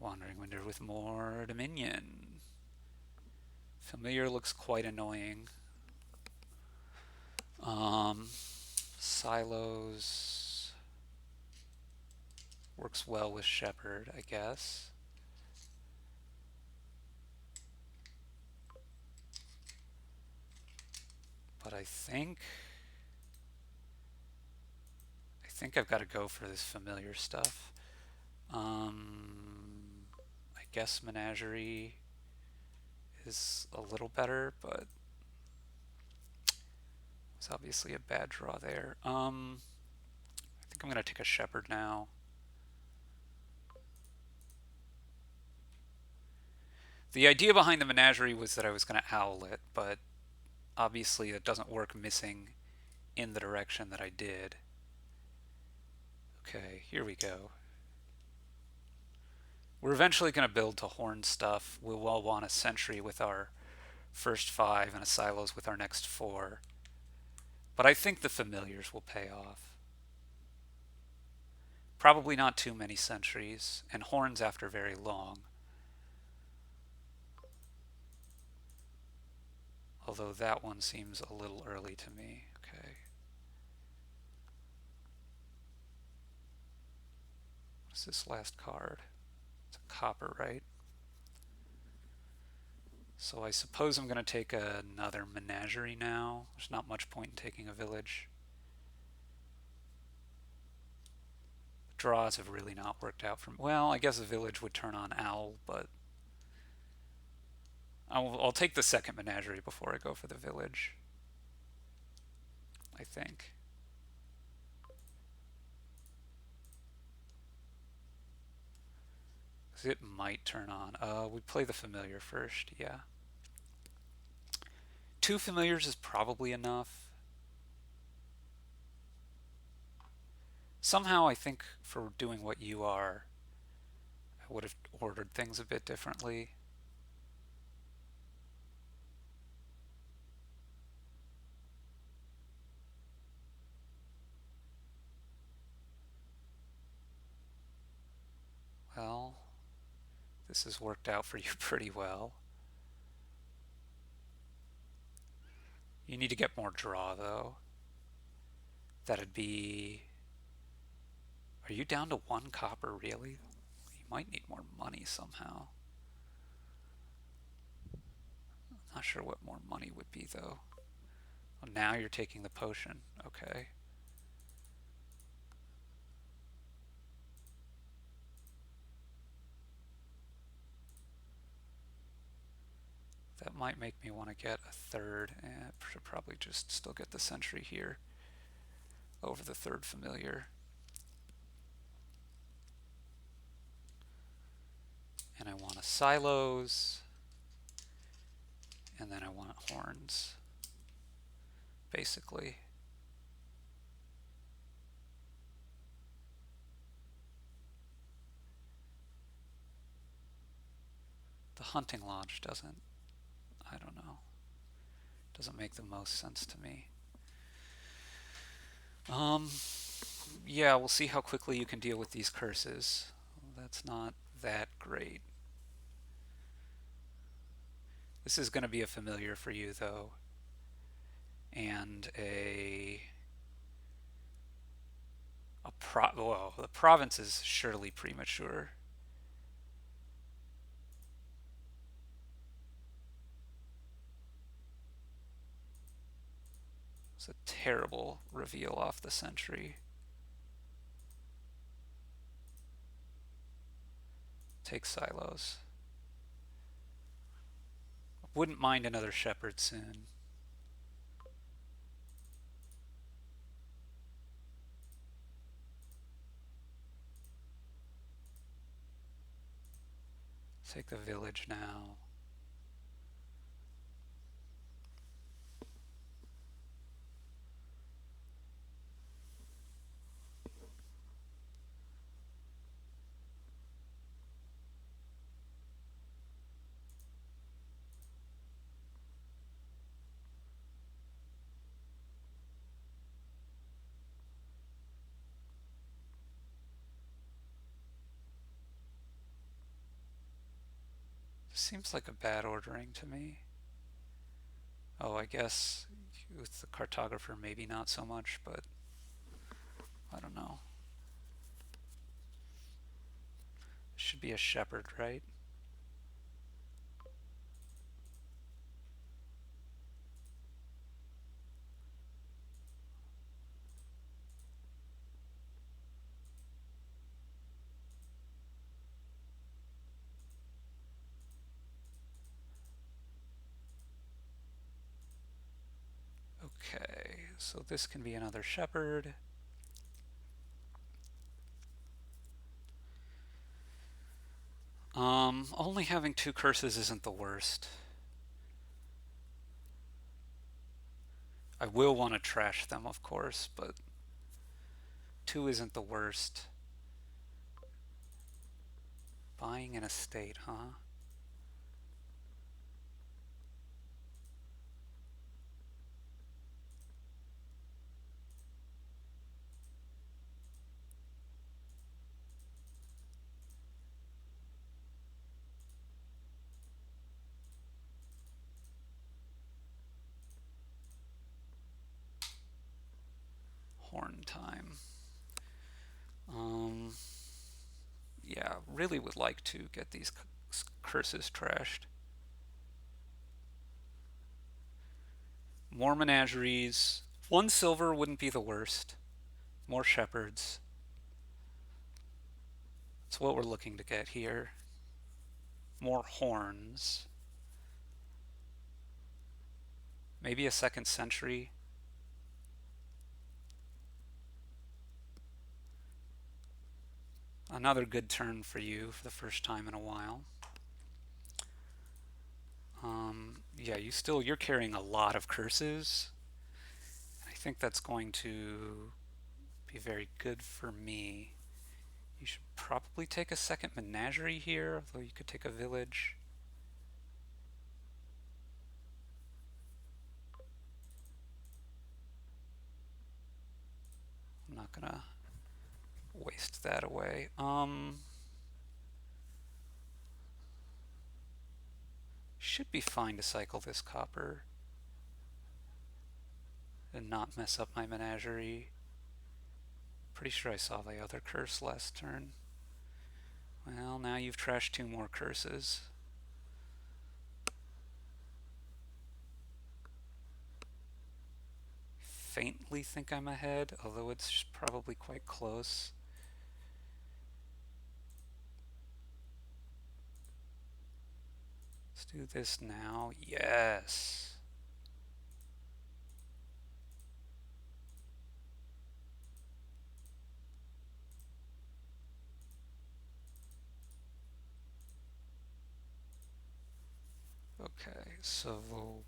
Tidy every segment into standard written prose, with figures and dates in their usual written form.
Wandering Winder with more Dominion. Familiar looks quite annoying. Silos works well with Shepherd, I guess. But I think I've got to go for this familiar stuff. I guess Menagerie is a little better, but it's obviously a bad draw there. I think I'm going to take a Shepherd now. The idea behind the Menagerie was that I was going to owl it, but obviously it doesn't work missing in the direction that I did. Okay, here we go. We're eventually going to build to horn stuff. We'll all want a sentry with our first 5 and a silos with our next 4. But I think the familiars will pay off. Probably not too many sentries, and horns after very long. Although that one seems a little early to me. Okay. What's this last card? It's a copper, right? So I suppose I'm going to take another Menagerie now. There's not much point in taking a village. Draws have really not worked out for me. Well, I guess a village would turn on owl, but I'll take the second Menagerie before I go for the village, I think. It might turn on. We play the familiar first, yeah. 2 familiars is probably enough. Somehow I think for doing what you are, I would have ordered things a bit differently. Well, this has worked out for you pretty well. You need to get more draw, though. That'd be... Are you down to 1 copper, really? You might need more money somehow. Not sure what more money would be, though. Well, now you're taking the potion. Okay. That might make me want to get a third. I should probably just still get the sentry here over the third familiar. And I want a silos. And then I want horns, basically. The hunting lodge doesn't, I don't know, doesn't make the most sense to me. Yeah, we'll see how quickly you can deal with these curses. That's not that great. This is going to be a familiar for you, though. And well, the province is surely premature. It's a terrible reveal off the sentry. Take silos. Wouldn't mind another shepherd soon. Take the village now. Seems like a bad ordering to me. Oh, I guess with the cartographer maybe not so much, but I don't know. Should be a shepherd, right? Okay, so this can be another shepherd. Only having 2 curses isn't the worst. I will want to trash them, of course, but 2 isn't the worst. Buying an estate, huh? Horn time. Um, yeah, really would like to get these curses trashed. More menageries. 1 silver wouldn't be the worst. More shepherds. That's what we're looking to get here. More horns. Maybe a 2nd century. Another good turn for you for the first time in a while. Yeah, you're carrying a lot of curses. I think that's going to be very good for me. You should probably take a 2nd menagerie here, although you could take a village. I'm not gonna waste that away. Should be fine to cycle this copper and not mess up my menagerie. Pretty sure I saw the other curse last turn. Well, now you've trashed 2 more curses. Faintly think I'm ahead, although it's probably quite close. Let's do this now. Yes. Okay, so we'll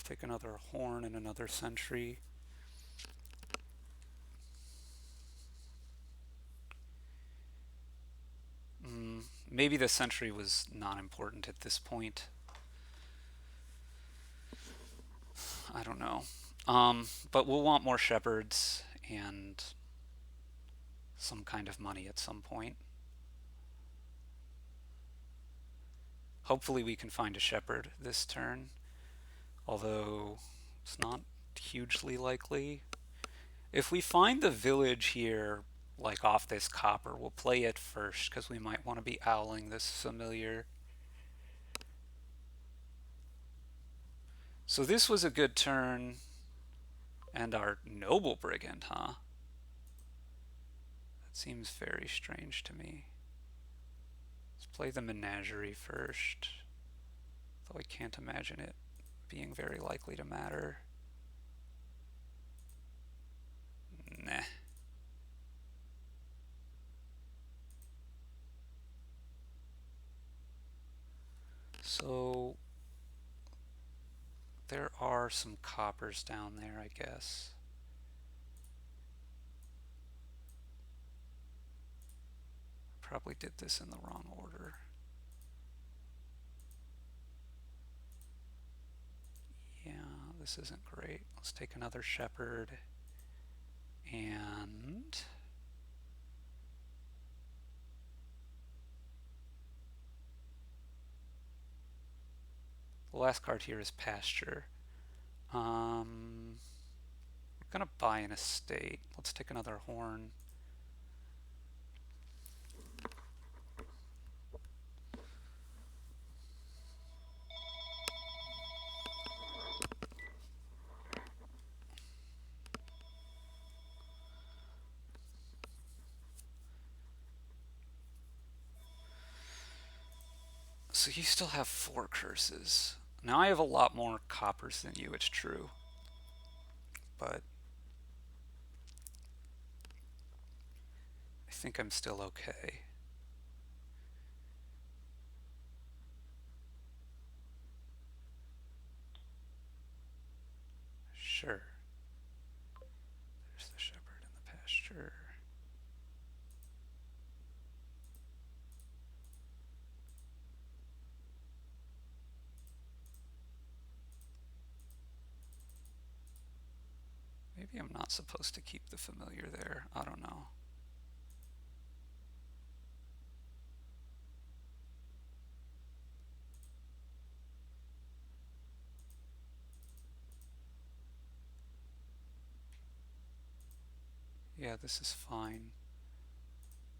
take another horn and another sentry. Maybe the sentry was not important at this point. I don't know. But we'll want more shepherds and some kind of money at some point. Hopefully we can find a shepherd this turn, although it's not hugely likely. If we find the village here, like off this copper, we'll play it first because we might want to be owling this familiar. So this was a good turn. And our noble brigand, huh? That seems very strange to me. Let's play the menagerie first, though I can't imagine it being very likely to matter. Nah. So there are some coppers down there, I guess. Probably did this in the wrong order. Yeah, this isn't great. Let's take another shepherd. And The last card here is pasture. We're gonna buy an estate. Let's take another horn. So you still have 4 curses. Now I have a lot more coppers than you, it's true. But I think I'm still okay. Sure. There's the shepherd in the pasture. Maybe I'm not supposed to keep the familiar there. I don't know. Yeah, this is fine.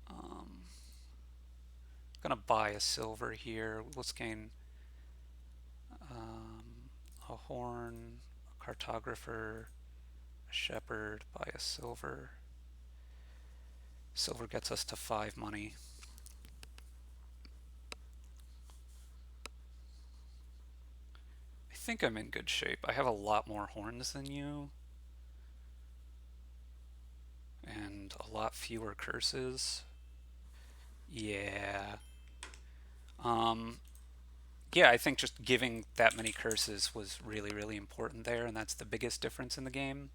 I'm gonna buy a silver here. Let's gain a horn, a cartographer, a shepherd, buy a silver. Silver gets us to 5 money. I think I'm in good shape. I have a lot more horns than you. And a lot fewer curses. Yeah. Um, yeah, I think just giving that many curses was really, really important there, and that's the biggest difference in the game.